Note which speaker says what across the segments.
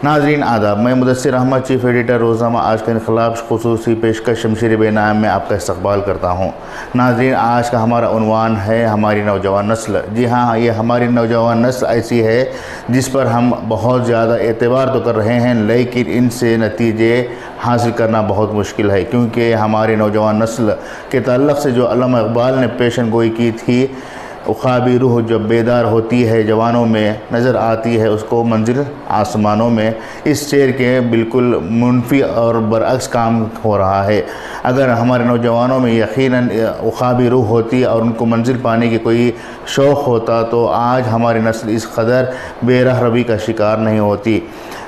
Speaker 1: नाज़रीन आदाब, मैं मुदस्सिर अहमद, चीफ़ एडिटर रोज़नामा आज का इनक़लाब ख़ुसूसी पेशकश शमशीर बेनाम में आपका इस्तक़बाल करता हूँ। नाज़रीन, आज का हमारा उन्वान है हमारी नौजवान नस्ल। जी हाँ, ये हमारी नौजवान नस्ल ऐसी है जिस पर हम बहुत ज़्यादा एतबार तो कर रहे हैं, लेकिन इनसे नतीजे हासिल करना बहुत मुश्किल है, क्योंकि हमारी नौजवान नस्ल के ताल्लुक़ से जो अल्लामा इक़बाल ने पेशन गोई की थी, ख्वाबी रूह जब बेदार होती है जवानों में नज़र आती है उसको मंजिल आसमानों में, इस शेर के बिल्कुल मुनफी और बरअक्स काम हो रहा है। अगर हमारे नौजवानों में यकीनन ख्वाबी रूह होती और उनको मंजिल पाने की कोई शौक़ होता तो आज हमारी नस्ल इस कदर बेराह रवी का शिकार नहीं होती।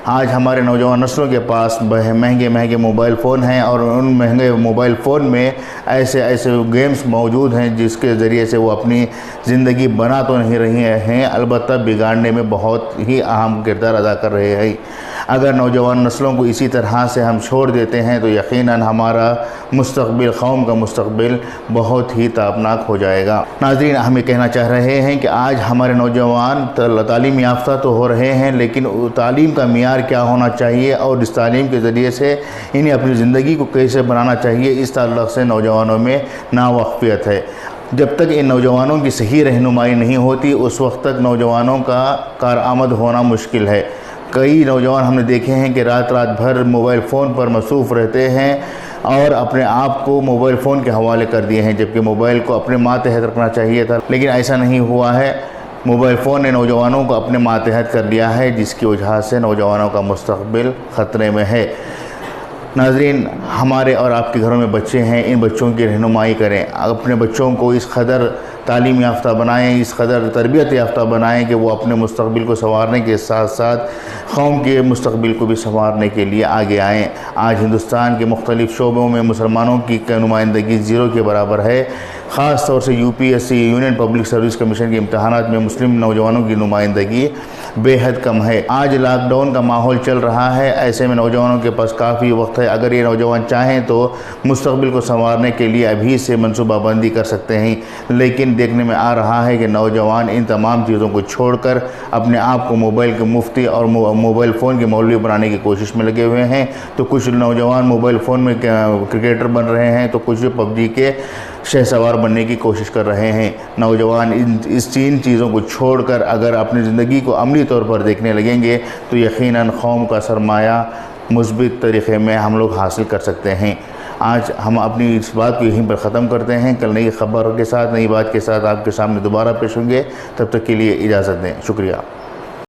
Speaker 1: आज हमारे नौजवान नस्लों के पास महंगे महंगे मोबाइल फ़ोन हैं और उन महंगे मोबाइल फ़ोन में ऐसे ऐसे गेम्स मौजूद हैं जिसके ज़रिए से वो अपनी ज़िंदगी बना तो नहीं रही हैं, अलबत्ता बिगाड़ने में बहुत ही अहम किरदार अदा कर रहे हैं। अगर नौजवान नस्लों को इसी तरह से हम छोड़ देते हैं तो यकीनन हमारा मुस्तक़बिल, कौम का मुस्तक़बिल बहुत ही ताबनाक हो जाएगा। नाज़रीन, हम ये कहना चाह रहे हैं कि आज हमारे नौजवान तालीम याफ्ता तो हो रहे हैं, लेकिन तालीम का मियार क्या होना चाहिए और इस तालीम के ज़रिए से इन्हें अपनी ज़िंदगी को कैसे बनाना चाहिए, इस ताल्लुक़ से नौजवानों में नावाक़फ़ियत है। जब तक इन नौजवानों की सही रहनुमाई नहीं होती उस वक्त तक नौजवानों का कारआमद होना मुश्किल है। कई नौजवान हमने देखे हैं कि रात रात भर मोबाइल फ़ोन पर मसरूफ़ रहते हैं और अपने आप को मोबाइल फ़ोन के हवाले कर दिए हैं, जबकि मोबाइल को अपने मातहत रखना चाहिए था, लेकिन ऐसा नहीं हुआ है। मोबाइल फ़ोन ने नौजवानों को अपने मातहत कर लिया है, जिसकी वजह से नौजवानों का मुस्तक़बिल ख़तरे में है। नाज़रीन, हमारे और आपके घरों में बच्चे हैं, इन बच्चों की रहनुमाई करें, अपने बच्चों को इस कदर तालीम याफ्ता बनाएं, इस कदर तरबियत याफ्ता बनाएं कि वो अपने मुस्तक़बिल को संवारने के साथ साथ कौम के मुस्तक़बिल को भी संवारने के लिए आगे आएँ। आज हिंदुस्तान के मुख्तलिफ़ शोबों में मुसलमानों की नुमाइंदगी ज़ीरो के बराबर है। ख़ास तौर से UPSC union public service commission के इम्तहानात में मुस्लिम नौजवानों की नुमाइंदगी बेहद कम है। आज लॉकडाउन का माहौल चल रहा है, ऐसे में नौजवानों के पास काफ़ी वक्त है। अगर ये नौजवान चाहें तो मुस्तक़बिल को संवारने के लिए अभी से मनसूबाबंदी कर सकते हैं, लेकिन देखने में आ रहा है कि नौजवान इन तमाम चीज़ों को छोड़कर अपने आप को मोबाइल के मुफ्ती और मोबाइल फ़ोन के मौलवी बनाने की कोशिश में लगे हुए हैं। तो कुछ नौजवान मोबाइल फ़ोन में क्रिकेटर बन रहे हैं, तो कुछ पबजी के शहसवार बनने की कोशिश कर रहे हैं। नौजवान इस तीन चीज़ों को छोड़कर अगर अपनी ज़िंदगी को अमली तौर पर देखने लगेंगे तो यकीनन कौम का सरमाया मुस्बित तरीक़े में हम लोग हासिल कर सकते हैं। आज हम अपनी इस बात को यहीं पर ख़त्म करते हैं। कल नई खबर के साथ, नई बात के साथ आपके सामने दोबारा पेश होंगे। तब तक के लिए इजाज़त दें। शुक्रिया।